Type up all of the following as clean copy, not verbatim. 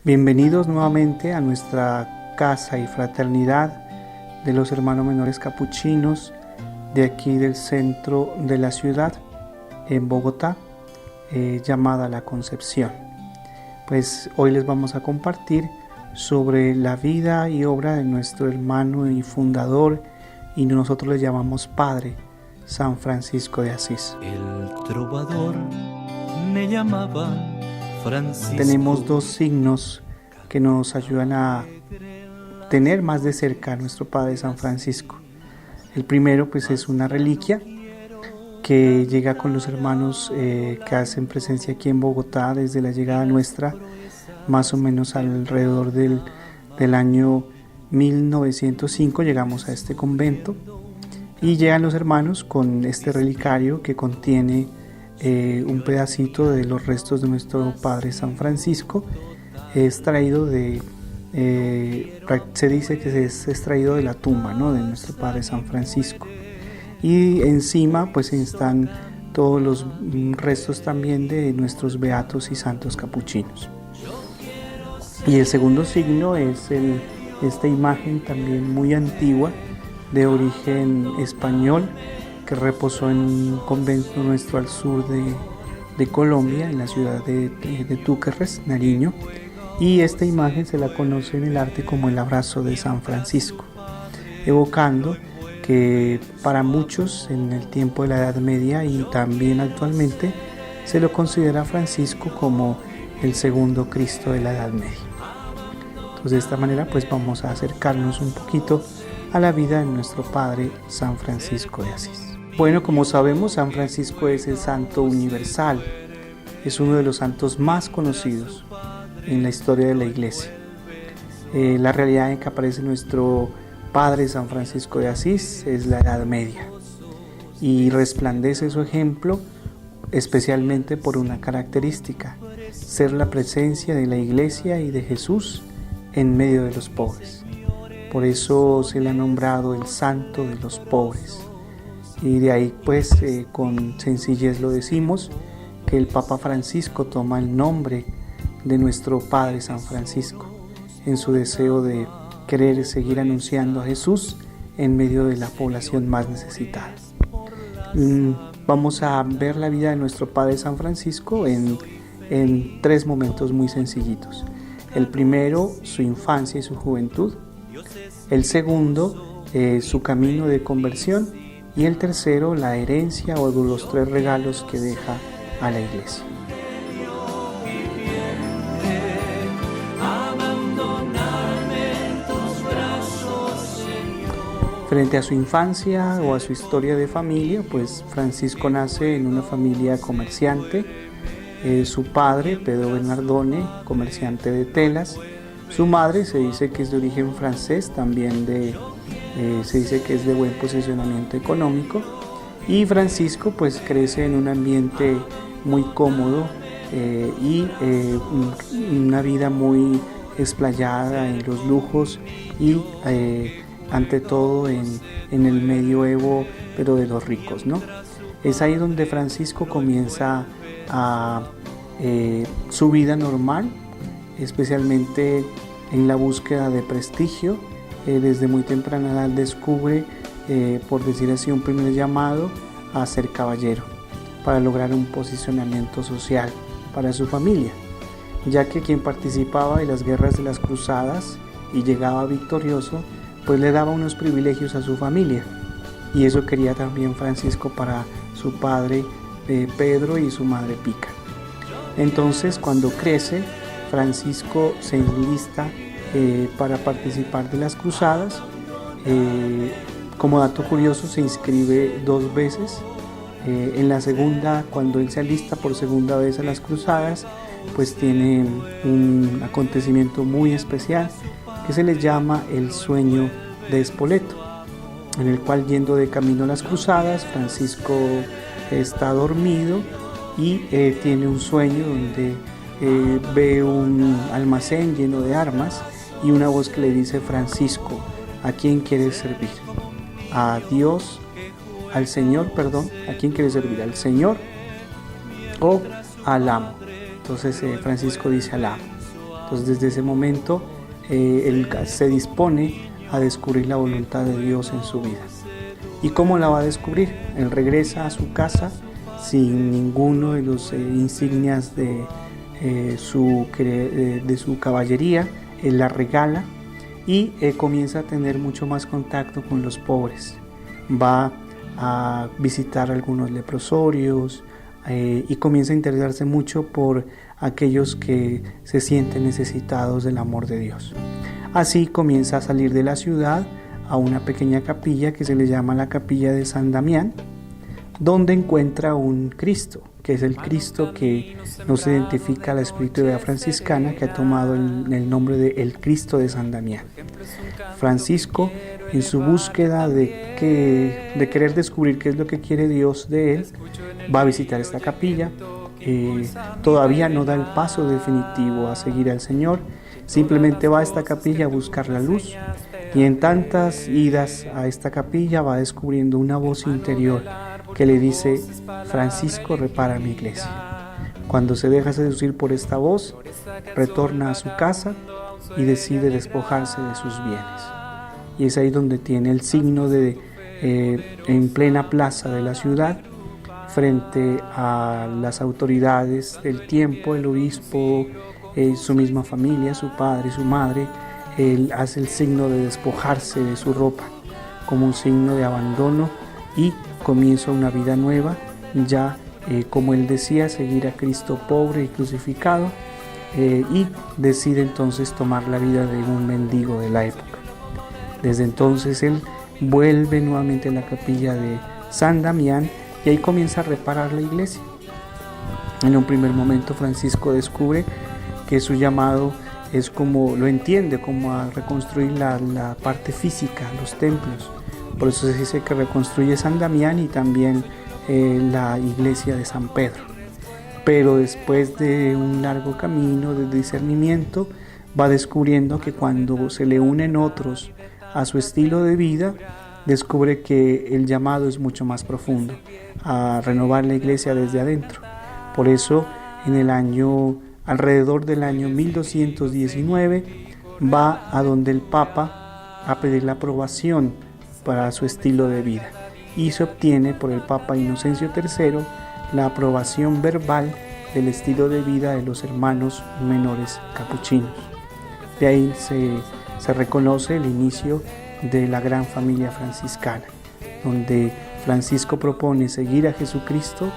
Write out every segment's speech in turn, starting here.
Bienvenidos nuevamente a nuestra casa y fraternidad de los hermanos menores capuchinos de aquí del centro de la ciudad, en Bogotá, llamada La Concepción. Pues hoy les vamos a compartir sobre la vida y obra de nuestro hermano y fundador, y nosotros le llamamos Padre, San Francisco de Asís. El trovador me llamaba Francisco. Tenemos dos signos que nos ayudan a tener más de cerca a nuestro Padre San Francisco. El primero pues es una reliquia que llega con los hermanos que hacen presencia aquí en Bogotá desde la llegada nuestra, más o menos alrededor del año 1905 llegamos a este convento y llegan los hermanos con este relicario que contiene un pedacito de los restos de nuestro Padre San Francisco, extraído se dice que es extraído de la tumba, ¿no?, de nuestro Padre San Francisco, y encima pues están todos los restos también de nuestros beatos y santos capuchinos. Y el segundo signo es esta imagen también muy antigua de origen español, que reposó en un convento nuestro al sur de Colombia, en la ciudad de Túquerres, Nariño, y esta imagen se la conoce en el arte como el abrazo de San Francisco, evocando que para muchos en el tiempo de la Edad Media y también actualmente se lo considera a Francisco como el segundo Cristo de la Edad Media. Entonces de esta manera pues vamos a acercarnos un poquito a la vida de nuestro Padre San Francisco de Asís. Bueno, como sabemos, San Francisco es el santo universal, es uno de los santos más conocidos en la historia de la Iglesia. La realidad en que aparece nuestro Padre San Francisco de Asís es la Edad Media, y resplandece su ejemplo especialmente por una característica: ser la presencia de la Iglesia y de Jesús en medio de los pobres. Por eso se le ha nombrado el santo de los pobres. Y de ahí pues con sencillez lo decimos, que el Papa Francisco toma el nombre de nuestro Padre San Francisco en su deseo de querer seguir anunciando a Jesús en medio de la población más necesitada. Vamos a ver la vida de nuestro Padre San Francisco en tres momentos muy sencillitos. El primero, su infancia y su juventud. El segundo, su camino de conversión. Y el tercero, la herencia o los tres regalos que deja a la Iglesia. Frente a su infancia o a su historia de familia, pues Francisco nace en una familia comerciante. Su padre, Pedro Bernardone, comerciante de telas. Su madre se dice que es de origen francés, también se dice que es de buen posicionamiento económico, y Francisco pues crece en un ambiente muy cómodo y una vida muy explayada en los lujos y ante todo en el medioevo, pero de los ricos, ¿no? Es ahí donde Francisco comienza su vida normal, especialmente en la búsqueda de prestigio. Desde muy temprana edad descubre, por decir así, un primer llamado a ser caballero para lograr un posicionamiento social para su familia, ya que quien participaba de las guerras de las cruzadas y llegaba victorioso, pues le daba unos privilegios a su familia, y eso quería también Francisco para su padre Pedro y su madre Pica. Entonces, cuando crece, Francisco se enlista para participar de las cruzadas. Como dato curioso, se inscribe 2 veces. En la segunda, cuando él se alista por segunda vez a las cruzadas, pues tiene un acontecimiento muy especial que se le llama el sueño de Spoleto, en el cual, yendo de camino a las cruzadas, Francisco está dormido y tiene un sueño donde ve un almacén lleno de armas y una voz que le dice: Francisco, ¿a quién quieres servir? ¿A Dios? ¿Al Señor, perdón? ¿A quién quieres servir? ¿Al Señor o al amo? Entonces Francisco dice: al amo. Entonces desde ese momento él se dispone a descubrir la voluntad de Dios en su vida. ¿Y cómo la va a descubrir? Él regresa a su casa sin ninguno de los insignias de su caballería. Él la regala y comienza a tener mucho más contacto con los pobres. Va a visitar algunos leprosorios y comienza a interesarse mucho por aquellos que se sienten necesitados del amor de Dios. Así comienza a salir de la ciudad a una pequeña capilla que se le llama la capilla de San Damián, donde encuentra un Cristo, que es el Cristo que nos identifica la espiritualidad franciscana, que ha tomado el nombre de el Cristo de San Damián. Francisco, en su búsqueda de querer descubrir qué es lo que quiere Dios de él, va a visitar esta capilla. Todavía no da el paso definitivo a seguir al Señor, simplemente va a esta capilla a buscar la luz, y en tantas idas a esta capilla va descubriendo una voz interior que le dice: Francisco, repara mi iglesia. Cuando se deja seducir por esta voz, retorna a su casa y decide despojarse de sus bienes. Y es ahí donde tiene el signo en plena plaza de la ciudad, frente a las autoridades del tiempo, el obispo, su misma familia, su padre, su madre. Él hace el signo de despojarse de su ropa como un signo de abandono y comienza una vida nueva, ya como él decía, seguir a Cristo pobre y crucificado, y decide entonces tomar la vida de un mendigo de la época. Desde entonces él vuelve nuevamente a la capilla de San Damián y ahí comienza a reparar la iglesia. En un primer momento Francisco descubre que su llamado es como, lo entiende como a reconstruir la parte física, los templos. Por eso se dice que reconstruye San Damián y también la iglesia de San Pedro. Pero después de un largo camino de discernimiento, va descubriendo que cuando se le unen otros a su estilo de vida, descubre que el llamado es mucho más profundo, a renovar la iglesia desde adentro. Por eso, alrededor del año 1219, va a donde el Papa a pedir la aprobación para su estilo de vida, y se obtiene por el Papa Inocencio III la aprobación verbal del estilo de vida de los hermanos menores capuchinos. De ahí se reconoce el inicio de la gran familia franciscana, donde Francisco propone seguir a Jesucristo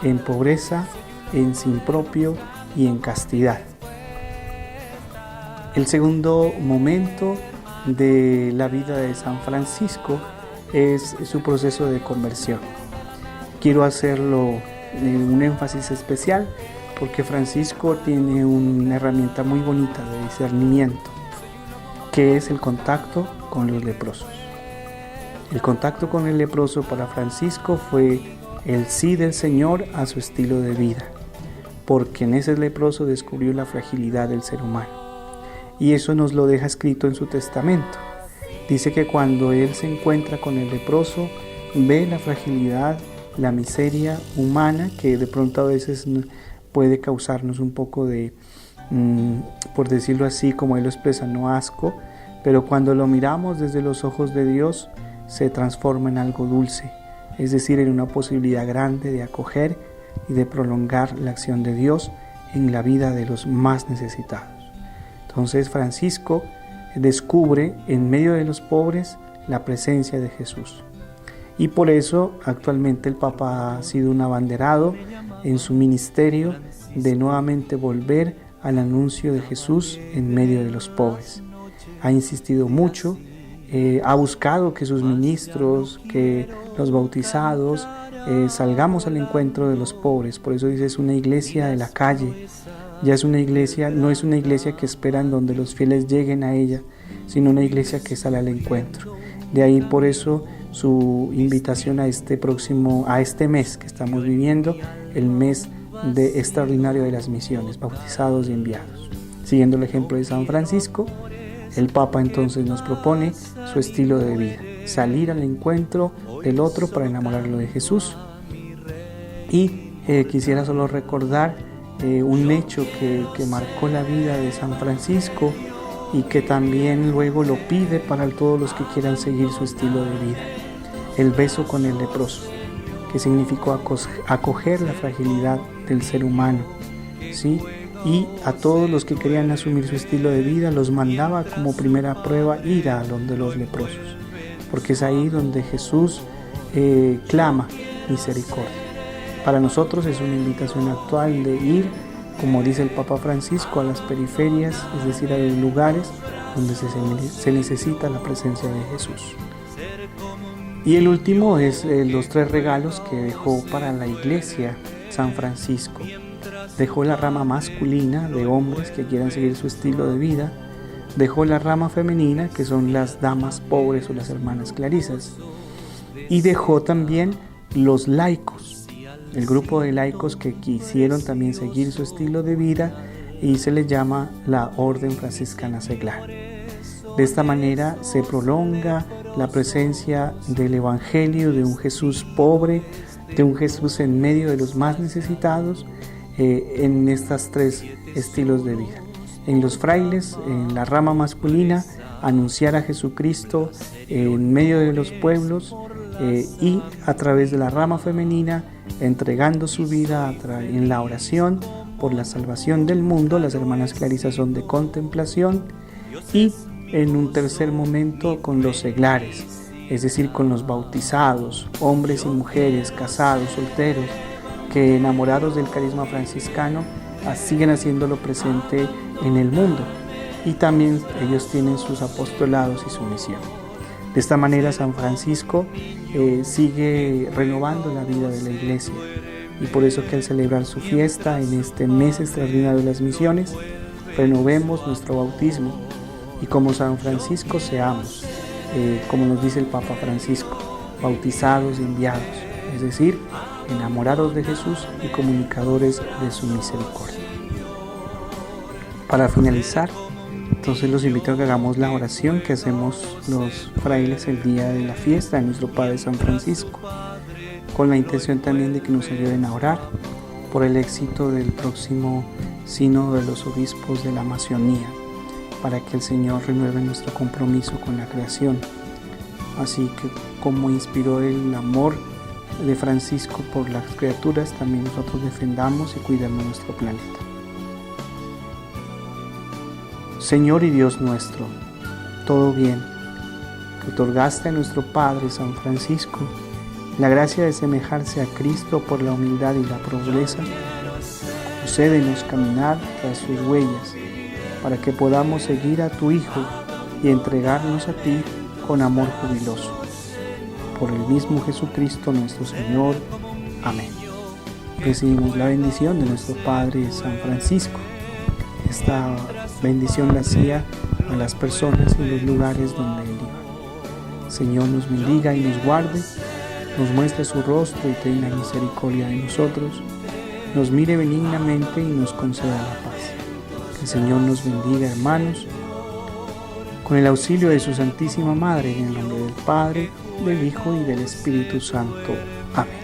en pobreza, en sin propio y en castidad. El segundo momento de la vida de San Francisco es su proceso de conversión. Quiero hacerlo un énfasis especial porque Francisco tiene una herramienta muy bonita de discernimiento, que es el contacto con los leprosos. El contacto con el leproso para Francisco fue el sí del Señor a su estilo de vida, porque en ese leproso descubrió la fragilidad del ser humano. Y eso nos lo deja escrito en su testamento. Dice que cuando él se encuentra con el leproso, ve la fragilidad, la miseria humana, que de pronto a veces puede causarnos un poco de, por decirlo así, como él lo expresa, no asco, pero cuando lo miramos desde los ojos de Dios, se transforma en algo dulce, es decir, en una posibilidad grande de acoger y de prolongar la acción de Dios en la vida de los más necesitados. Entonces Francisco descubre en medio de los pobres la presencia de Jesús. Y por eso actualmente el Papa ha sido un abanderado en su ministerio de nuevamente volver al anuncio de Jesús en medio de los pobres. Ha insistido mucho, ha buscado que sus ministros, que los bautizados, salgamos al encuentro de los pobres. Por eso dice, es una iglesia de la calle. Ya es una iglesia, no es una iglesia que espera en donde los fieles lleguen a ella, sino una iglesia que sale al encuentro. De ahí por eso su invitación a este mes que estamos viviendo, el mes extraordinario de las misiones, bautizados y enviados. Siguiendo el ejemplo de San Francisco, el Papa entonces nos propone su estilo de vida, salir al encuentro del otro para enamorarlo de Jesús. Y quisiera solo recordar un hecho que marcó la vida de San Francisco y que también luego lo pide para todos los que quieran seguir su estilo de vida. El beso con el leproso, que significó acoger la fragilidad del ser humano, ¿sí? Y a todos los que querían asumir su estilo de vida los mandaba como primera prueba ir a donde los leprosos, porque es ahí donde Jesús clama misericordia. Para nosotros es una invitación actual de ir, como dice el Papa Francisco, a las periferias, es decir, a los lugares donde se necesita la presencia de Jesús. Y el último es los 3 regalos que dejó para la iglesia San Francisco. Dejó la rama masculina de hombres que quieran seguir su estilo de vida, dejó la rama femenina, que son las damas pobres o las hermanas clarisas, y dejó también los laicos, el grupo de laicos que quisieron también seguir su estilo de vida, y se les llama la Orden Franciscana Seglar. De esta manera se prolonga la presencia del Evangelio, de un Jesús pobre, de un Jesús en medio de los más necesitados, en estas 3 estilos de vida. En los frailes, en la rama masculina, anunciar a Jesucristo en medio de los pueblos, y a través de la rama femenina, entregando su vida en la oración por la salvación del mundo. Las hermanas clarisas son de contemplación, y en un tercer momento con los seglares, es decir, con los bautizados, hombres y mujeres, casados, solteros, que enamorados del carisma franciscano siguen haciéndolo presente en el mundo, y también ellos tienen sus apostolados y su misión. De esta manera San Francisco sigue renovando la vida de la iglesia, y por eso que al celebrar su fiesta en este mes extraordinario de las misiones, renovemos nuestro bautismo y como San Francisco seamos, como nos dice el Papa Francisco, bautizados y enviados, es decir, enamorados de Jesús y comunicadores de su misericordia. Para finalizar, entonces los invito a que hagamos la oración que hacemos los frailes el día de la fiesta de nuestro Padre San Francisco, con la intención también de que nos ayuden a orar por el éxito del próximo sínodo de los obispos de la Amazonía, para que el Señor renueve nuestro compromiso con la creación. Así que como inspiró el amor de Francisco por las criaturas, también nosotros defendamos y cuidemos nuestro planeta. Señor y Dios nuestro, todo bien, que otorgaste a nuestro Padre San Francisco la gracia de semejarse a Cristo por la humildad y la pobreza, concédenos caminar tras sus huellas, para que podamos seguir a tu Hijo y entregarnos a ti con amor jubiloso. Por el mismo Jesucristo nuestro Señor. Amén. Recibimos la bendición de nuestro Padre San Francisco. Esta bendición la hacía a las personas en los lugares donde él iba. Señor nos bendiga y nos guarde, nos muestre su rostro y tenga misericordia de nosotros, nos mire benignamente y nos conceda la paz. Que el Señor nos bendiga, hermanos, con el auxilio de su Santísima Madre, en el nombre del Padre, del Hijo y del Espíritu Santo. Amén.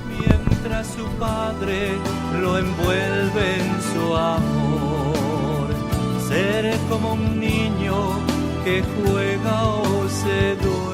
Mientras su Padre lo envuelve en su amor, ser como un niño que juega o se duerme.